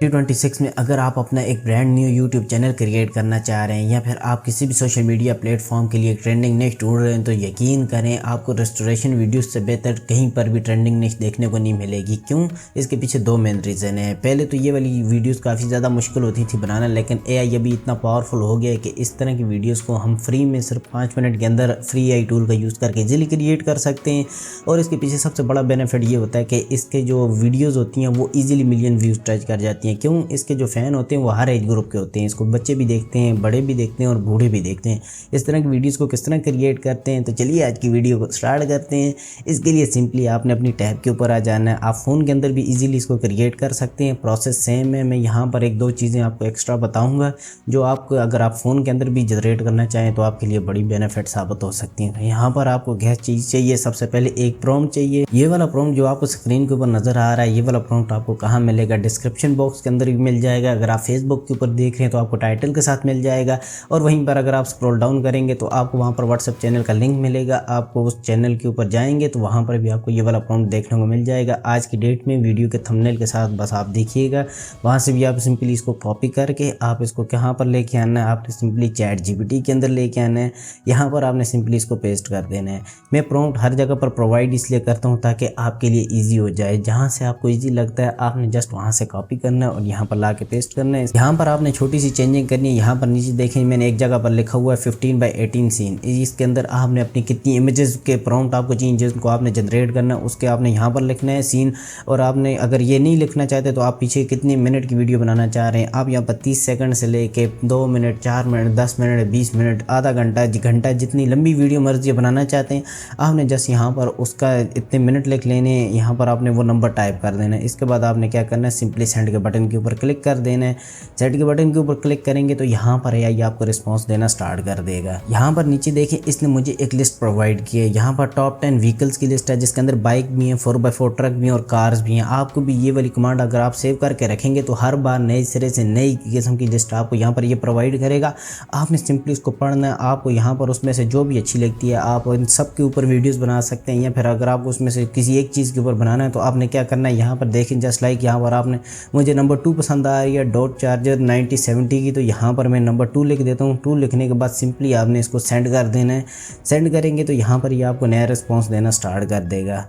2026 में अगर आप अपना एक brand new YouTube channel create करना चाह रहे हैं या फिर आप किसी भी सोशल मीडिया प्लेटफॉर्म के लिए ट्रेंडिंग नेक्स्ट ढूंढ रहे हैं तो यकीन करें आपको रेस्टोरेशन वीडियोस से बेहतर कहीं पर भी ट्रेंडिंग नेक्स्ट देखने को नहीं मिलेगी। क्यों? इसके पीछे दो मेन रीज़न है। पहले तो ये वाली वीडियोस काफ़ी ज़्यादा मुश्किल होती थी बनाना, लेकिन AI अभी इतना पावरफुल हो गया है कि इस तरह की वीडियोज़ को हम फ्री में सिर्फ 5 मिनट के अंदर फ्री AI टूल का यूज़ करके इजीली क्रिएट कर सकते हैं। और इसके पीछे सबसे बड़ा बेनिफिट ये होता है कि इसके जो वीडियोज़ होती हैं वो ईजिली मिलियन व्यूज़ टच कर जाती हैं। क्यों? इसके जो फ़ैन होते हैं वो हर एज ग्रुप के होते हैं। इसको बच्चे भी देखते हैं, बड़े भी देखते हैं और बूढ़े भी देखते हैं। इस तरह की वीडियोस को किस तरह क्रिएट करते हैं, तो चलिए आज की वीडियो को स्टार्ट करते हैं। इसके लिए सिंपली आपने अपनी टैब के ऊपर आ जाना है। आप फ़ोन के अंदर भी इजीली इसको क्रिएट कर सकते हैं। प्रोसेस सेम है। मैं यहाँ पर एक दो चीज़ें आपको एक्स्ट्रा बताऊँगा जो आपको अगर आप फ़ोन के अंदर भी जनरेट करना चाहें तो आपके लिए बड़ी बेनिफिट साबित हो सकती हैं। यहाँ पर आपको क्या चीज़ चाहिए? सबसे पहले एक प्रॉम्प्ट चाहिए। ये वाला प्रॉम्प्ट जो आपको स्क्रीन के ऊपर नज़र आ रहा है, ये वाला प्रॉम्प्ट आपको कहाँ मिलेगा? डिस्क्रिप्शन बॉक्स के अंदर भी मिल जाएगा। अगर आप फेसबुक के ऊपर देख रहे हैं तो आपको टाइटल के साथ मिल जाएगा। और वहीं पर अगर आप स्क्रॉल डाउन करेंगे तो आपको वहां पर व्हाट्सएप चैनल का लिंक मिलेगा। आपको उस चैनल के ऊपर जाएंगे तो वहां पर भी आपको ये वाला प्रॉम्प्ट देखने को मिल जाएगा। आज की डेट में वीडियो के थंबनेल के साथ बस आप देखिएगा। वहां से भी आप सिंपली इसको कॉपी करके आप इसको कहाँ पर लेके आना है? आपने सिंपली ChatGPT के अंदर लेके आना है। यहाँ पर आपने सिंपली इसको पेस्ट कर देना है। मैं प्रॉम्प्ट हर जगह पर प्रोवाइड इसलिए करता हूँ ताकि आपके लिए ईजी हो जाए। जहाँ से आपको ईजी लगता है आपने जस्ट वहाँ से कॉपी करना है और यहाँ पर ला के पेस्ट करना है। यहाँ पर आपने छोटी सी चेंजिंग करनी है। यहाँ पर नीचे देखें मैंने एक जगह पर लिखा हुआ है 15:18 सीन। इसके अंदर आपने अपनी कितनी इमेजेस के प्रॉम्प्ट आपको चाहिए जिनको आपने जनरेट करना है उसके आपने यहाँ पर लिखना है सीन। और आपने अगर ये नहीं लिखना चाहते तो आप पीछे कितने मिनट की वीडियो बनाना चाह रहे हैं आप यहाँ पर 30 सेकंड से लेके 2 मिनट, 4 मिनट, 10 मिनट, 20 मिनट, आधा घंटा, जितनी लंबी वीडियो मर्जी बनाना चाहते हैं आपने जस्ट यहाँ पर उसका इतने मिनट लिख लेने हैं। यहाँ पर आपने वो नंबर टाइप कर देना है। इसके बाद आपने क्या करना है? सिंपली सेंड के बटन के ऊपर क्लिक कर देना है। सेंड के बटन के ऊपर क्लिक करेंगे तो यहाँ पर AI आपको रिस्पांस देना स्टार्ट कर देगा। यहाँ पर नीचे देखें इसने मुझे एक लिस्ट प्रोवाइड की है। यहाँ पर टॉप 10 व्हीकल्स की लिस्ट है जिसके अंदर बाइक भी है, 4x4 ट्रक भी है और कार्स भी हैं। आपको भी ये वाली कमांड अगर आप सेव करके रखेंगे तो हर बार नए सिरे से नई किस्म की लिस्ट आपको यहाँ पर ये प्रोवाइड करेगा। आपने सिंपली उसको पढ़ना है। आपको यहाँ पर उसमें से जो भी अच्छी लगती है आप इन सब के ऊपर वीडियोस बना सकते हैं। या फिर अगर आपको उसमें से किसी एक चीज़ के ऊपर बनाना है तो आपने क्या करना है? यहाँ पर देखें जस्ट लाइक यहाँ पर आपने मुझे नंबर 2 पसंद आ रही है, डॉट चार्जर 9070 की, तो यहाँ पर मैं नंबर 2 लिख देता हूँ। 2 लिखने के बाद सिंपली आपने इसको सेंड कर देना है। सेंड करेंगे तो यहाँ पर ये आपको नया रिस्पांस देना स्टार्ट कर देगा।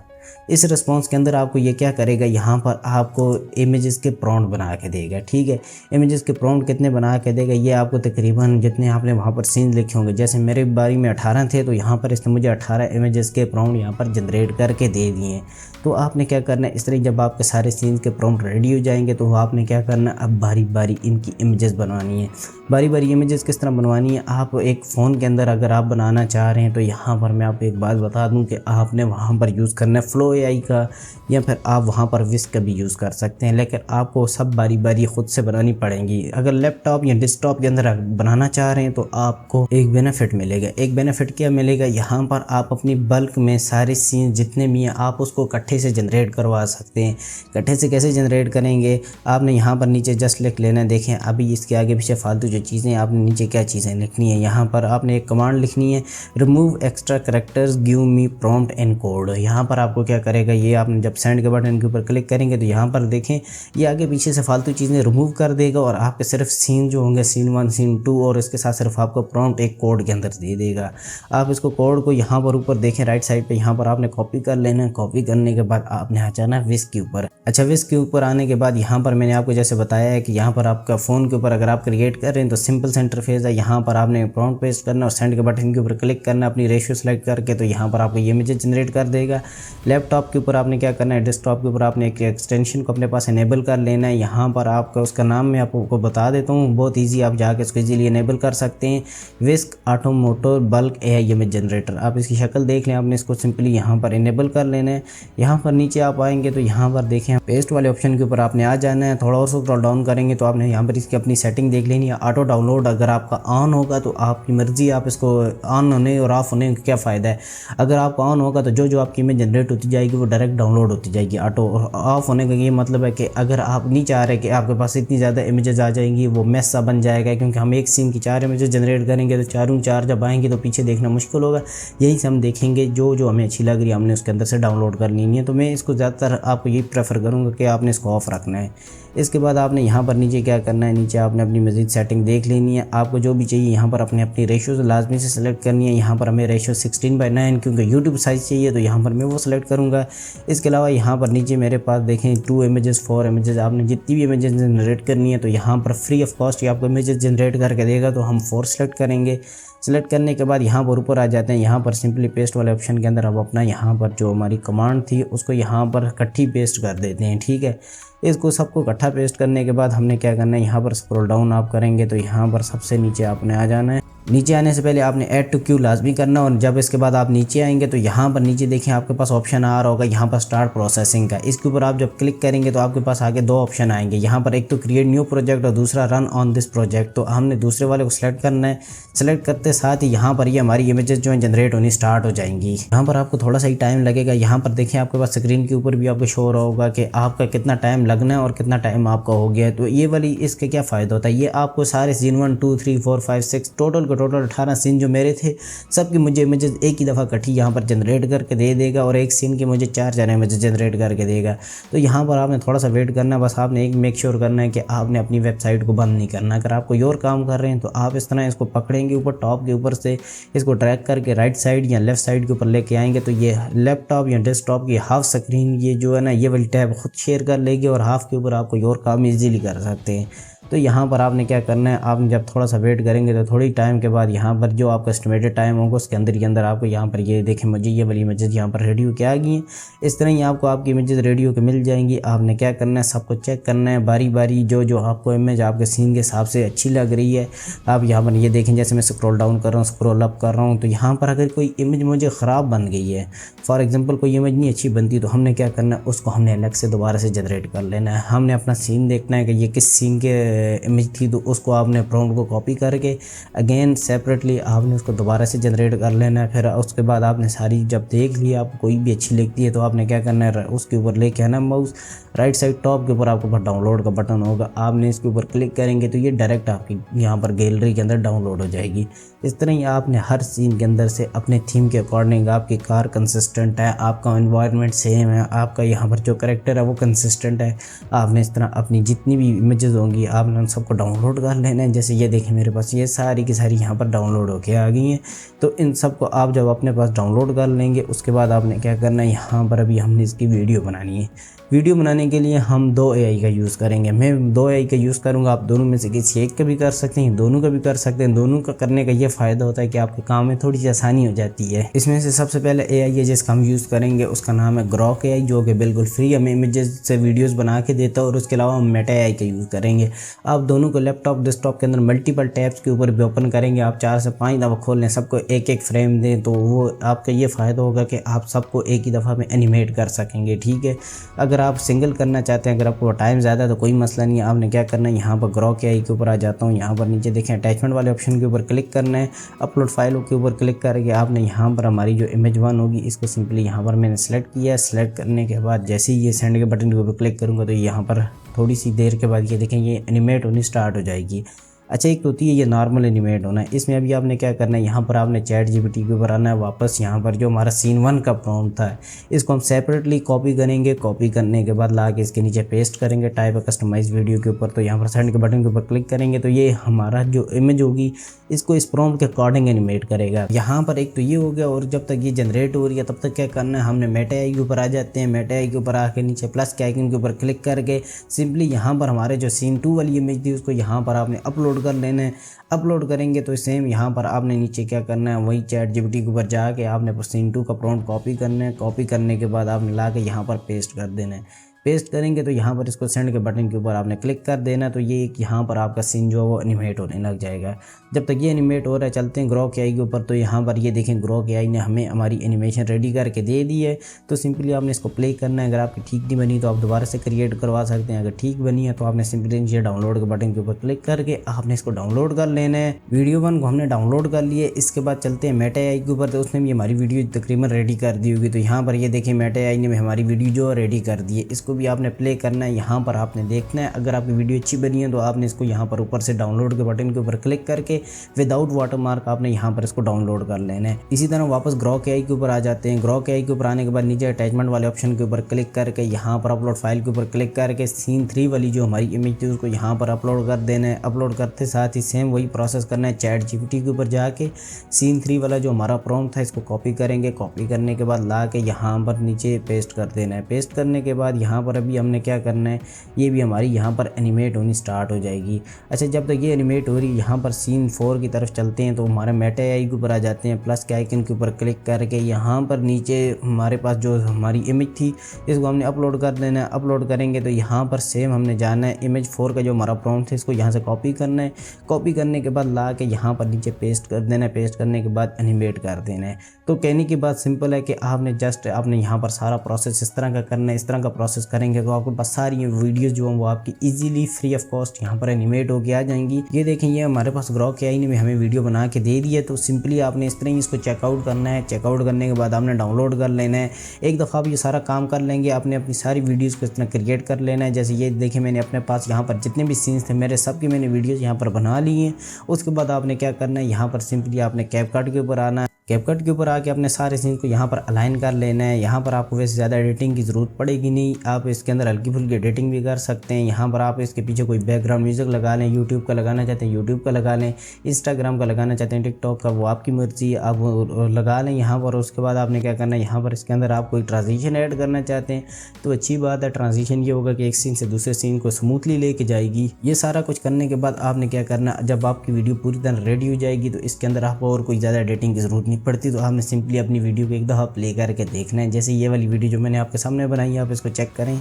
इस रिस्पांस के अंदर आपको ये क्या करेगा? यहाँ पर आपको इमेजेस के प्रॉम्प्ट बना के देगा। ठीक है, इमेजेस के प्रॉम्प्ट कितने बना के देगा? ये आपको तकरीबन जितने आपने वहाँ पर सीन लिखे होंगे, जैसे मेरे बारी में 18 थे तो यहाँ पर इसने मुझे 18 इमेजेस के प्रॉम्प्ट यहाँ पर जनरेट करके दे दिए। तो आपने क्या करना है? इस तरह जब आपके सारे सीन्स के प्रॉम्प्ट रेडी हो जाएंगे तो आपने क्या करना है? अब बारी बारी इनकी इमेजेस बनवानी है। बारी बारी इमेजेस किस तरह बनवानी है? आप एक फ़ोन के अंदर अगर आप बनाना चाह रहे हैं तो यहाँ पर मैं आपको एक बात बता दूँ कि आपने वहाँ पर यूज़ करना है फ्लो AI का, या फिर आप वहाँ पर विस्क का भी यूज़ कर सकते हैं। लेकिन आपको सब बारी बारी खुद से बनानी पड़ेंगी। अगर लैपटॉप या डेस्कटॉप के अंदर बनाना चाह रहे हैं तो आपको एक बेनिफिट मिलेगा। एक बेनिफिट क्या मिलेगा? यहाँ पर आप अपनी बल्क में सारे सीन जितने भी हैं आप उसको इकट्ठे से जनरेट करवा सकते हैं। इकट्ठे से कैसे जनरेट करेंगे? आपने यहाँ पर नीचे जस्ट लिख लेना है। देखें अभी इसके आगे पीछे फालतू जो चीज़ें आपने नीचे क्या चीज़ें लिखनी है, यहाँ पर आपने एक कमांड लिखनी है, remove extra characters give me prompt and code. यहाँ पर आपको क्या करेगा? ये आपने जब सेंड के बटन के ऊपर क्लिक करेंगे तो यहाँ पर देखें ये आगे पीछे से फालतू चीज़ें रिमूव कर देगा और आपके सिर्फ सीन जो होंगे सीन 1, सीन 2 और इसके साथ सिर्फ आपको प्रॉम्प्ट एक कोड के अंदर दे देगा। आप इसको कोड को यहाँ पर ऊपर देखें राइट साइड पे, यहाँ पर आपने कॉपी कर लेना है। कॉपी करने के बाद आपने आ जाना विस्क के ऊपर। अच्छा, विस्क के ऊपर आने के बाद यहाँ पर मैंने आपको जैसे बताया है कि यहाँ पर आपका फ़ोन के ऊपर अगर आप क्रिएट कर रहे हैं तो सिंपल सा इंटरफेस है। यहाँ पर आपने प्रॉम्प्ट पेस्ट करना और सेंड के बटन के ऊपर क्लिक करना, अपनी रेशियो सेलेक्ट करके तो यहाँ पर आपको ये इमेज जनरेट कर देगा। लैपटॉप के ऊपर आपने क्या करना है? डेस्कटॉप के ऊपर आपने एक एक्सटेंशन को अपने पास इनेबल कर लेना है। यहाँ पर आपका उसका नाम मैं आपको बता देता हूँ, बहुत ईजी, आप जाके इसको इजीली इनेबल कर सकते हैं। Whisk automotive bulk AI image generator, आप इसकी शक्ल देख लें। आपने इसको सिंपली यहाँ पर इनेबल कर लेना है। यहाँ पर नीचे आप आएंगे तो यहाँ पर देखें पेस्ट वाले ऑप्शन के ऊपर आपने आ जाना है। थोड़ा और स्क्रॉल डाउन करेंगे तो आपने यहाँ पर इसकी अपनी सेटिंग देख लेनी है। ऑटो डाउनलोड अगर आपका ऑन होगा तो आपकी मर्जी, आप इसको ऑन होने और ऑफ होने का क्या फ़ायदा है? अगर आपका ऑन होगा तो जो आपकी इमेज जनरेट होती जाएगी वो डायरेक्ट डाउनलोड होती जाएगी ऑटो। और ऑफ होने का ये मतलब है कि अगर आप नहीं चाह रहे कि आपके पास इतनी ज़्यादा इमेजेस आ जाएंगी, वो मेस सा बन जाएगा, क्योंकि हम एक सीन की 4 इमेजेस जनरेट करेंगे तो चारों 4 जब आएंगे तो पीछे देखना मुश्किल होगा। यही से हम देखेंगे जो हमें अच्छी लग रही है हमने उसके अंदर से डाउनलोड कर लेनी है। तो मैं इसको ज़्यादातर आपको यही प्रेफर करूँगा कि आपने इसको ऑफ रखना है। इसके बाद आपने यहाँ पर नीचे क्या करना है, नीचे आपने अपनी मज़ीद सेटिंग देख लेनी है। आपको जो भी चाहिए यहाँ पर अपनी रेशियोज़ लाजमी से सेलेक्ट करनी है। यहाँ पर हमें रेशियो 16:9 क्योंकि यूट्यूब साइज़ चाहिए तो यहाँ पर मैं वो सेलेक्ट करूँगा। इसके अलावा यहाँ पर नीचे मेरे पास देखें 2 इमेजेस 4 इमेजेस, आपने जितनी भी इमेजेस जनरेट करनी है तो यहाँ पर फ्री ऑफ कॉस्ट आपको इमेजेस जनरेट करके देगा, तो हम 4 सेलेक्ट करेंगे। सेलेक्ट करने के बाद यहाँ पर ऊपर आ जाते हैं, यहाँ पर सिंपली पेस्ट वाले ऑप्शन के अंदर अब अपना यहाँ पर जो हमारी कमांड थी उसको यहाँ पर इकट्ठी पेस्ट कर देते हैं। ठीक है, इसको सबको इकट्ठा पेस्ट करने के बाद हमने क्या करना है, यहाँ पर स्क्रॉल डाउन आप करेंगे तो यहाँ पर सबसे नीचे आपने आ जाना है। नीचे आने से पहले आपने ऐड टू क्यू लाजमी करना, और जब इसके बाद आप नीचे आएंगे तो यहाँ पर नीचे देखें आपके पास ऑप्शन आ रहा होगा यहाँ पर स्टार्ट प्रोसेसिंग का। इसके ऊपर आप जब क्लिक करेंगे तो आपके पास आगे 2 ऑप्शन आएंगे, यहाँ पर एक तो क्रिएट न्यू प्रोजेक्ट और दूसरा रन ऑन दिस प्रोजेक्ट। तो हमने दूसरे वाले को सिलेक्ट करना है। सेलेक्ट करते साथ ही यहाँ पर ये हमारी इमेजेस जो है जनरेट होनी स्टार्ट हो जाएंगी। यहाँ पर आपको थोड़ा सा ही टाइम लगेगा। यहाँ पर देखें आपके पास स्क्रीन के ऊपर भी आपको शो हो रहा होगा कि आपका कितना टाइम लगना है और कितना टाइम आपका हो गया है। तो ये वाली इसके क्या फ़ायदा होता है, ये आपको सारे सीन 1 2 3 4 5 6 टोटल 18 सीन जो मेरे थे सबकी मुझे इमेजेस एक ही दफ़ा इकट्ठी यहाँ पर जनरेट करके दे देगा, और एक सीन की मुझे 4 इमेजेस जनरेट करके देगा। तो यहाँ पर आपने थोड़ा सा वेट करना है। बस आपने एक मेक श्योर करना है कि आपने अपनी वेबसाइट को बंद नहीं करना। अगर आप कोई और काम कर रहे हैं तो आप इस तरह इसको पकड़ेंगे ऊपर टॉप के ऊपर से, इसको ड्रैग करके राइट साइड या लेफ़्ट साइड के ऊपर लेके आएंगे तो ये लैपटॉप या डेस्कटॉप की हाफ स्क्रीन ये जो है ना ये वाली टैब खुद शेयर कर लेगी, और हाफ के ऊपर आप कोई और काम ईजीली कर सकते हैं। तो यहाँ पर आपने क्या करना है, आपने जब थोड़ा सा वेट करेंगे तो थोड़ी टाइम के बाद यहाँ पर जो आपका एस्टिमेटेड टाइम होगा उसके अंदर आपको यहाँ पर ये देखें मुझे ये वाली इमेजेस यहाँ पर रेडी होकर आ गई हैं। इस तरह ही आपको आपकी इमेजेस रेडी होकर मिल जाएंगी। आपने क्या करना है, सबको चेक करना है बारी बारी, जो आपको इमेज आपके सीन के हिसाब से अच्छी लग रही है आप यहाँ पर ये देखें। जैसे मैं स्क्रॉल डाउन कर रहा हूँ, स्क्रॉल अप कर रहा हूँ, तो यहाँ पर अगर कोई इमेज मुझे ख़राब बन गई है, फॉर एग्जाम्पल कोई इमेज नहीं अच्छी बनती, तो हमने क्या करना है, उसको हमने अलग से दोबारा से जनरेट कर लेना है। हमने अपना सीन देखना है कि ये किस सीन के इमेज थी, तो उसको आपने प्रॉम्प्ट को कॉपी करके अगेन सेपरेटली आपने उसको दोबारा से जनरेट कर लेना है। फिर उसके बाद आपने सारी जब देख ली आपको कोई भी अच्छी लगती है तो आपने क्या करना है, उसके ऊपर लेके आना माउस, राइट साइड टॉप के ऊपर आपको डाउनलोड का बटन होगा, आपने इसके ऊपर क्लिक करेंगे तो ये डायरेक्ट आपकी यहाँ पर गैलरी के अंदर डाउनलोड हो जाएगी। इस तरह ही आपने हर सीन के अंदर से अपने थीम के अकॉर्डिंग, आपकी कार कंसिस्टेंट है, आपका एनवायरनमेंट सेम है, आपका यहाँ पर जो करेक्टर है वो कंसिस्टेंट है, आपने इस तरह अपनी जितनी भी इमेजेस होंगी आपने उन सबको डाउनलोड कर लेना है। जैसे ये देखें मेरे पास ये सारी की सारी यहाँ पर डाउनलोड होके आ गई हैं। तो इन सबको आप जब अपने पास डाउनलोड कर लेंगे उसके बाद आपने क्या करना है, यहाँ पर अभी हमने इसकी वीडियो बनानी है। वीडियो बनाने के लिए हम 2 AI का यूज़ करेंगे। मैं 2 AI का यूज़ करूँगा, आप दोनों में से किसी एक का भी कर सकते हैं, दोनों का भी कर सकते हैं। दोनों का करने का ये फ़ायदा होता है कि आपके काम में थोड़ी सी आसानी हो जाती है। इसमें से सबसे पहले AI है जिसका हम यूज़ करेंगे, उसका नाम है ग्रॉक AI, जो कि बिल्कुल फ्री हमें इमेजेस से वीडियोज़ बना के देता है। और उसके अलावा हम मेटा AI का यूज़ करेंगे। आप दोनों को लैपटॉप डेस्कटॉप के अंदर मल्टीपल टैब्स के ऊपर भी ओपन करेंगे, आप 4 से 5 दफ़ा खोल लें, सबको एक एक फ्रेम दें, तो वो आपका ये फ़ायदा होगा कि आप सबको एक ही दफ़ा में एनिमेट कर सकेंगे। ठीक है, अगर आप सिंगल करना चाहते हैं, अगर आपको टाइम ज़्यादा है तो कोई मसला नहीं है। आपने क्या करना है, यहाँ पर ग्रॉक AI के ऊपर आ जाता हूँ, यहाँ पर नीचे देखें अटैचमेंट वाले ऑप्शन के ऊपर क्लिक करना है, अपलोड फाइलों के ऊपर क्लिक करके आपने यहाँ पर हमारी जो इमेज 1 होगी इसको सिंपली यहाँ पर मैंने सेलेक्ट किया है। सेलेक्ट करने के बाद जैसे ही ये सेंड के बटन के ऊपर क्लिक करूँगा तो यहाँ पर थोड़ी सी देर के बाद ये देखें ये एनिमेट होनी स्टार्ट हो जाएगी। अच्छा, एक तो होती है ये नॉर्मल एनिमेट होना है। इसमें अभी आपने क्या करना है, यहाँ पर आपने ChatGPT के ऊपर आना है वापस। यहाँ पर जो हमारा सीन 1 का प्रॉम्प्ट था इसको हम सेपरेटली कॉपी करेंगे। कॉपी करने के बाद ला के इसके नीचे पेस्ट करेंगे टाइप है कस्टमाइज वीडियो के ऊपर। तो यहाँ पर सेंड के बटन के ऊपर क्लिक करेंगे तो ये हमारा जो इमेज होगी इसको इस प्रॉम्प्ट के अकॉर्डिंग एनिमेट करेगा। यहाँ पर एक तो ये हो गया, और जब तक ये जनरेट हो रही है तब तक क्या करना है, हमने मेटा AI के ऊपर आ जाते हैं। मेटा AI के ऊपर आके नीचे प्लस के आइकन के ऊपर क्लिक करके सिंपली यहाँ पर हमारे जो सीन 2 वाली इमेज थी उसको यहाँ पर आपने अपलोड कर लेना है। अपलोड करेंगे तो सेम यहाँ पर आपने नीचे क्या करना है, वही ChatGPT के ऊपर जाके आपने सीन 2 का प्रॉम्प्ट कॉपी करना है। कॉपी करने के बाद आपने ला के यहाँ पर पेस्ट कर देना है। पेस्ट करेंगे तो यहाँ पर इसको सेंड के बटन के ऊपर आपने क्लिक कर देना, तो ये यहाँ पर आपका सीन जो है वो एनिमेट होने लग जाएगा। जब तक ये एनिमेट हो रहा है चलते हैं ग्रॉक AI के ऊपर। तो यहाँ पर ये देखें ग्रॉक AI ने हमें हमारी एनिमेशन रेडी करके दे दी है। तो सिंपली आपने इसको प्ले करना है। अगर आपकी ठीक नहीं बनी तो आप दोबारा से क्रिएट करवा सकते हैं। अगर ठीक बनी है तो आपने सिंपली नीचे डाउनलोड के बटन के ऊपर क्लिक करके आपने इसको डाउनलोड कर लेना है। वीडियो 1 को हमने डाउनलोड कर लिए। इसके बाद चलते हैं मेटा AI के ऊपर। तो उसने भी हमारी वीडियो तकरीबन रेडी कर दी होगी। तो यहाँ पर ये देखें मेटा AI ने हमारी वीडियो जो रेडी कर दी है। इसको इसको भी आपने प्ले करना है, यहाँ पर आपने देखना है। अगर आपकी वीडियो अच्छी बनी है तो आपने इसको यहाँ पर ऊपर से डाउनलोड के बटन के ऊपर क्लिक करके विदाउट वाटरमार्क आपने यहाँ पर इसको डाउनलोड कर लेना है। इसी तरह वापस ग्रॉक एआई के ऊपर आ जाते हैं। ग्रॉक एआई के ऊपर आने के बाद नीचे अटैचमेंट वाले ऑप्शन के ऊपर क्लिक करके यहाँ पर अपलोड फाइल के ऊपर क्लिक करके सीन 3 वाली जो हमारी इमेज थी उसको यहाँ पर अपलोड कर देना है। अपलोड करते साथ ही सेम वही प्रोसेस करना है। चैट जीपीटी के ऊपर जाके सीन 3 वाला जो हमारा प्रॉम्प्ट था इसको कॉपी करेंगे। कॉपी करने के बाद ला के यहाँ पर नीचे पेस्ट कर देना है। पेस्ट करने के बाद यहाँ पर अभी हमने क्या करना है, ये भी हमारी यहाँ पर एनिमेट होनी स्टार्ट हो जाएगी। अच्छा, जब तक ये एनिमेट हो रही है यहाँ पर सीन 4 की तरफ चलते हैं तो हमारे मेटा एआई के ऊपर आ जाते हैं। प्लस के आइकन के ऊपर क्लिक करके यहाँ पर नीचे हमारे पास जो हमारी इमेज थी इसको हमने अपलोड कर देना है। अपलोड करेंगे तो यहाँ पर सेम हमने जाना है इमेज 4 का जो हमारा प्रॉम्प्ट है इसको यहाँ से कॉपी करना है। कॉपी करने के बाद ला के यहाँ पर नीचे पेस्ट कर देना है। पेस्ट करने के बाद एनिमेट कर देना है। तो कहने की बात सिंपल है कि आपने यहाँ पर सारा प्रोसेस इस तरह का करना है। इस तरह का प्रोसेस करेंगे तो आपके पास सारी वीडियोज़ जो हैं वो आपकी ईजिली फ्री ऑफ कॉस्ट यहाँ पर एनिमेट होकर आ जाएंगी। ये देखें, ये हमारे पास ग्रॉक एआई ने हमें वीडियो बना के दे दी है। तो सिंपली आपने इस तरह ही इसको चेकआउट करना है। चेकआउट करने के बाद आपने डाउनलोड कर लेना है। एक दफ़ा आप ये सारा काम कर लेंगे आपने अपनी सारी वीडियोज़ को इस तरह क्रिएट कर लेना है। जैसे ये देखें, मैंने अपने पास यहाँ पर जितने भी सीन्स थे मेरे सबकी मैंने वीडियोज़ यहाँ पर बना ली हैं। उसके बाद आपने क्या करना है, यहाँ पर सिंपली आपने कैपकट के ऊपर आना है। कैपकट के ऊपर आके अपने सारे सीन को यहाँ पर अलाइन कर लेना है। यहाँ पर आपको वैसे ज़्यादा एडिटिंग की ज़रूरत पड़ेगी नहीं, आप इसके अंदर हल्की फुल्की एडिटिंग भी कर सकते हैं। यहाँ पर आप इसके पीछे कोई बैकग्राउंड म्यूज़िक लगा लें। यूट्यूब का लगाना चाहते हैं यूट्यूब का लगा लें, इंस्टाग्राम का लगाना चाहते हैं, टिकटॉक का, वो आपकी मर्ज़ी, आप लगा लें यहाँ पर। उसके बाद आपने क्या करना है, यहाँ पर इसके अंदर आप कोई ट्रांजिशन ऐड करना चाहते हैं तो अच्छी बात है। ट्रांजिशन ये होगा कि एक सीन से दूसरे सीन को स्मूथली लेके जाएगी। ये सारा कुछ करने के बाद आपने क्या करना, जब आपकी वीडियो पूरी तरह रेडी हो जाएगी तो इसके अंदर आपको और कोई ज़्यादा एडिटिंग की ज़रूरत नहीं पड़ती। तो आपने सिंपली अपनी वीडियो को एक दफ़ा प्ले करके देखना है। जैसे ये वाली वीडियो जो मैंने आपके सामने बनाई है, आप इसको चेक करें।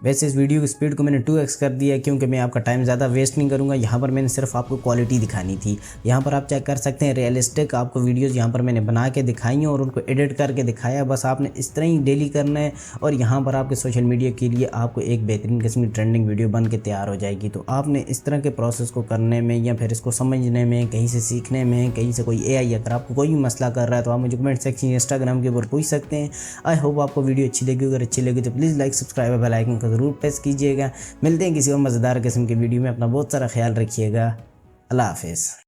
वैसे इस वीडियो की स्पीड को मैंने 2x कर दिया है क्योंकि मैं आपका टाइम ज़्यादा वेस्ट नहीं करूँगा। यहाँ पर मैंने सिर्फ आपको क्वालिटी दिखानी थी। यहाँ पर आप चेक कर सकते हैं, रियलिस्टिक आपको वीडियोज़ यहाँ पर मैंने बना के दिखाई हैं और उनको एडिट करके दिखाया। बस आपने इस तरह ही डेली करना है और यहाँ पर आपके सोशल मीडिया के लिए आपको एक बेहतरीन किस्म की ट्रेंडिंग वीडियो बन के तैयार हो जाएगी। तो आपने इस तरह के प्रोसेस को करने में या फिर इसको समझने में, कहीं से सीखने में, कहीं से कोई एआई अगर आपको कोई भी मसला कर रहा है तो आप मुझे कमेंट सेक्शन इंस्टाग्राम के ऊपर पूछ सकते हैं। आई होप आपको वीडियो अच्छी लगी। अगर अच्छी लगी तो please like, subscribe, bell icon को ज़रूर प्रेस कीजिए। मिलते हैं किसी और मज़ेदार किस्म की वीडियो में। अपना बहुत सारा ख्याल रखिएगा। अल्लाह हाफिज़।